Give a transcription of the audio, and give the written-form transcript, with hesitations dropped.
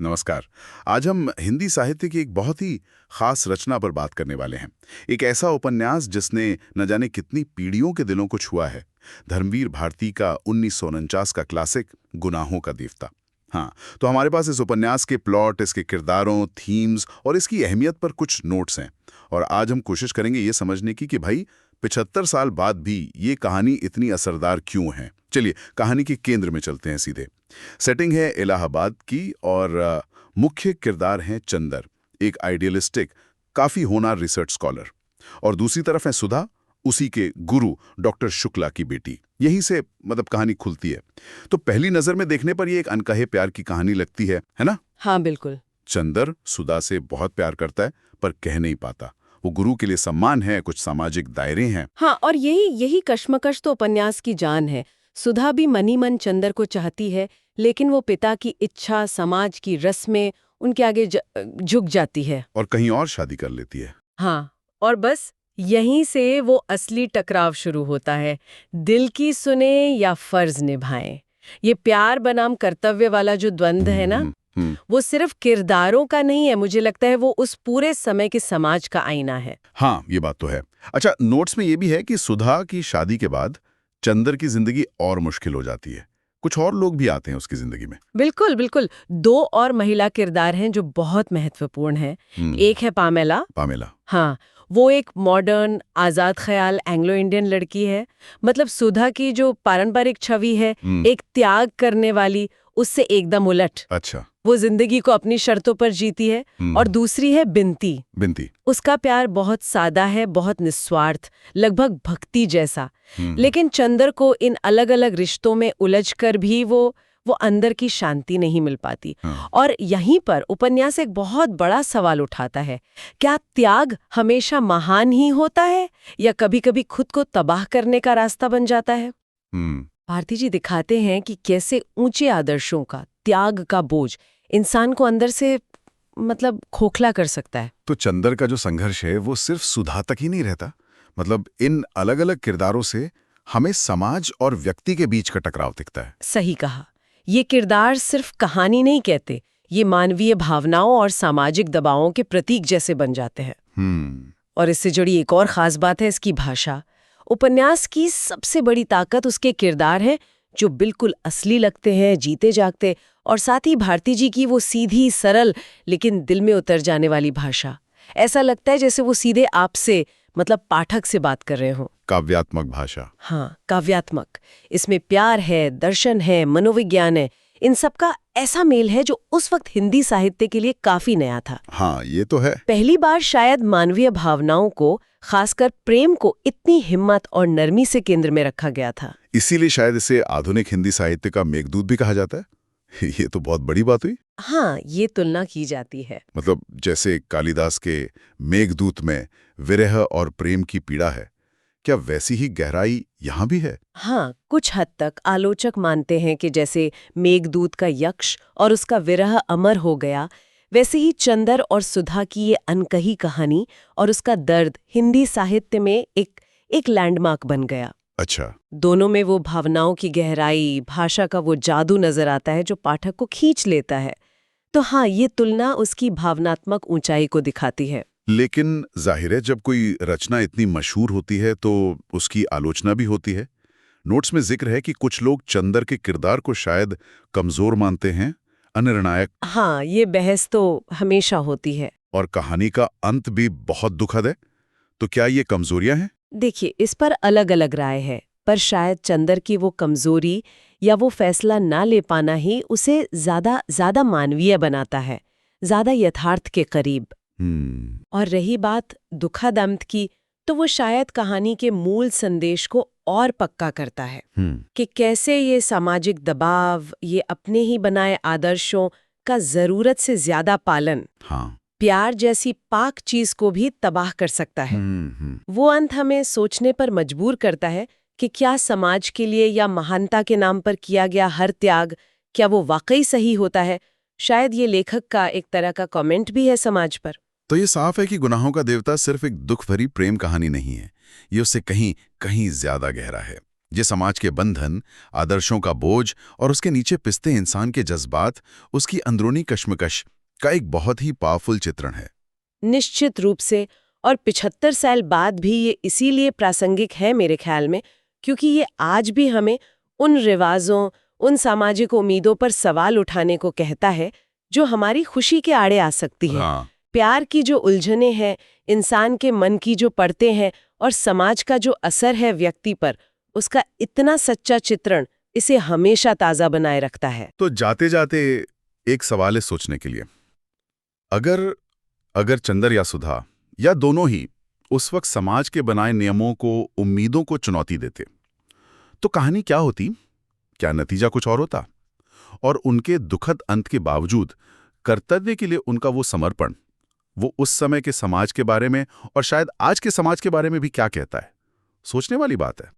नमस्कार। आज हम हिंदी साहित्य की एक बहुत ही खास रचना पर बात करने वाले हैं। एक ऐसा उपन्यास जिसने न जाने कितनी पीढ़ियों के दिलों को छुआ है। धर्मवीर भारती का 1949 का क्लासिक गुनाहों का देवता। हाँ, तो हमारे पास इस उपन्यास के प्लॉट, इसके किरदारों, थीम्स और इसकी अहमियत पर कुछ नोट्स हैं। और आज हम कोशिश करेंगे ये समझने की कि भाई 75 साल बाद भी ये कहानी इतनी असरदार क्यों है। चलिए कहानी के केंद्र में चलते हैं सीधे। सेटिंग है इलाहाबाद की और मुख्य किरदार हैं चंदर, एक आइडियलिस्टिक, काफी होनहार रिसर्च स्कॉलर। और दूसरी तरफ है सुधा, उसी के गुरु डॉक्टर शुक्ला की बेटी। यहीं से मतलब कहानी खुलती है। तो पहली नजर में देखने पर ये एक अनकहे प्यार की कहानी लगती है ना? हाँ बिल्कुल। चंदर सुधा से बहुत प्यार करता है पर कह नहीं पाता। वो गुरु के लिए सम्मान है, कुछ सामाजिक दायरे हैं। हाँ, और यही यही कश्मकश तो उपन्यास की जान है। सुधा भी मनी मन चंदर को चाहती है, लेकिन वो पिता की इच्छा, समाज की रस्में उनके आगे झुक जाती है। और कहीं और शादी कर लेती है। हाँ, और बस यहीं से वो असली टकराव शुरू होता है। दिल की सुने या फर्ज निभाएं। ये प्यार बनाम कर्तव्य वाला जो द्वंद्व है ना, वो सिर्फ किरदारों का नहीं है, मुझे लगता है वो उस पूरे समय के समाज का आईना है। हाँ, ये बात तो है। अच्छा, नोट्स में ये भी है कि सुधा की शादी के बाद चंदर की जिंदगी और मुश्किल हो जाती है। कुछ और लोग भी आते हैं उसकी जिंदगी में। बिल्कुल बिल्कुल। दो और महिला किरदार हैं जो बहुत महत्वपूर्ण हैं। एक है पामेला। पामेला। हाँ, वो एक मॉडर्न, आजाद ख्याल एंग्लो इंडियन लड़की है। मतलब सुधा की जो पारंपरिक छवि है, एक त्याग करने वाली, उससे एकदम उलट। अच्छा। वो जिंदगी को अपनी शर्तों पर जीती है। और दूसरी है बिनती। बिनती। उसका प्यार बहुत सादा है, बहुत निस्वार्थ, लगभग भक्ति जैसा। लेकिन चंदर को इन अलग अलग रिश्तों में उलझकर भी वो अंदर की शांति नहीं मिल पाती। और यहीं पर उपन्यास एक बहुत बड़ा सवाल उठाता है। क्या त्याग हमेशा महान ही होता है या कभी-कभी खुद को तबाह करने का रास्ता बन जाता है? भारती जी दिखाते हैं कि कैसे ऊंचे आदर्शों का, त्याग का बोझ इंसान को अंदर से मतलब खोखला कर सकता है। तो चंदर का जो संघर्ष है वो सिर्फ सुधा तक ही नहीं रहता। मतलब इन अलग अलग किरदारों से हमें समाज और व्यक्ति के बीच का टकराव दिखता है। सही कहा। ये किरदार सिर्फ कहानी नहीं कहते, ये मानवीय भावनाओं और सामाजिक दबावों के प्रतीक जैसे बन जाते हैं। और इससे जुड़ी एक और खास बात है इसकी भाषा। उपन्यास की सबसे बड़ी ताकत उसके किरदार हैं, जो बिल्कुल असली लगते हैं, जीते जागते, और साथ ही भारती जी की वो सीधी, सरल लेकिन दिल में उतर जाने वाली भाषा। ऐसा लगता है जैसे वो सीधे आपसे, मतलब पाठक से बात कर रहे हो। काव्यात्मक भाषा। हाँ, काव्यात्मक। इसमें प्यार है, दर्शन है, मनोविज्ञान है, इन सब का ऐसा मेल है जो उस वक्त हिंदी साहित्य के लिए काफी नया था। हाँ, ये तो है। पहली बार शायद मानवीय भावनाओं को, खासकर प्रेम को, इतनी हिम्मत और नरमी से केंद्र में रखा गया था। इसीलिए शायद इसे आधुनिक हिंदी साहित्य का मेघदूत भी कहा जाता है। ये तो बहुत बड़ी बात हुई। हाँ, ये तुलना की जाती है। मतलब जैसे कालिदास के मेघदूत में विरह और प्रेम की पीड़ा है, क्या वैसी ही गहराई यहाँ भी है? हाँ, कुछ हद तक आलोचक मानते हैं कि जैसे मेघदूत का यक्ष और उसका विरह अमर हो गया, वैसे ही चंदर और सुधा की ये अनकही कहानी और उसका दर्द हिंदी साहित्य में एक लैंडमार्क बन गया। अच्छा। दोनों में वो भावनाओं की गहराई, भाषा का वो जादू नजर आता है जो पाठक को खींच लेता है। तो हाँ, ये तुलना उसकी भावनात्मक ऊंचाई को दिखाती है। लेकिन जाहिर है जब कोई रचना इतनी मशहूर होती है तो उसकी आलोचना भी होती है। नोट्स में जिक्र है कि कुछ लोग चंदर के किरदार को शायद कमजोर मानते हैं, अनिर्णायक। हाँ, ये बहस तो हमेशा होती है। और कहानी का अंत भी बहुत दुखद है। तो क्या ये कमजोरियां हैं? देखिए, इस पर अलग अलग राय है, पर शायद चंदर की वो कमजोरी या वो फैसला ना ले पाना ही उसे ज्यादा मानवीय बनाता है, ज्यादा यथार्थ के करीब। और रही बात दुखद अंत की, तो वो शायद कहानी के मूल संदेश को और पक्का करता है कि कैसे ये सामाजिक दबाव, ये अपने ही बनाए आदर्शों का जरूरत से ज्यादा पालन, प्यार जैसी पाक चीज को भी तबाह कर सकता है। वो अंत हमें सोचने पर मजबूर करता है कि क्या समाज के लिए या महानता के नाम पर किया गया हर त्याग, क्या वो वाकई सही होता है? शायद ये लेखक का एक तरह का कमेंट भी है समाज पर। तो ये साफ है कि गुनाहों का देवता सिर्फ एक दुख भरी प्रेम कहानी नहीं है, ये उससे कहीं कहीं ज्यादा गहरा है। ये समाज के बंधन, आदर्शों का बोझ और उसके नीचे पिसते इंसान के जज्बात, उसकी अंदरूनी कश्मकश का एक बहुत ही पावरफुल चित्रण है। निश्चित रूप से। और 75 साल बाद भी ये इसीलिए प्रासंगिक है मेरे ख्याल में, क्योंकि ये आज भी हमें उन रिवाजों, उन सामाजिक उम्मीदों पर सवाल उठाने को कहता है जो हमारी खुशी के आड़े आ सकती है। हाँ, प्यार की जो उलझनें हैं, इंसान के मन की जो परतें हैं और समाज का जो असर है व्यक्ति पर, उसका इतना सच्चा चित्रण इसे हमेशा ताज़ा बनाए रखता है। तो जाते जाते एक सवाल है सोचने के लिए। अगर अगर चंदर या सुधा या दोनों ही उस वक्त समाज के बनाए नियमों को, उम्मीदों को चुनौती देते, तो कहानी क्या होती? क्या नतीजा कुछ और होता? और उनके दुखद अंत के बावजूद कर्तव्य के लिए उनका वो समर्पण, वो उस समय के समाज के बारे में और शायद आज के समाज के बारे में भी क्या कहता है? सोचने वाली बात है।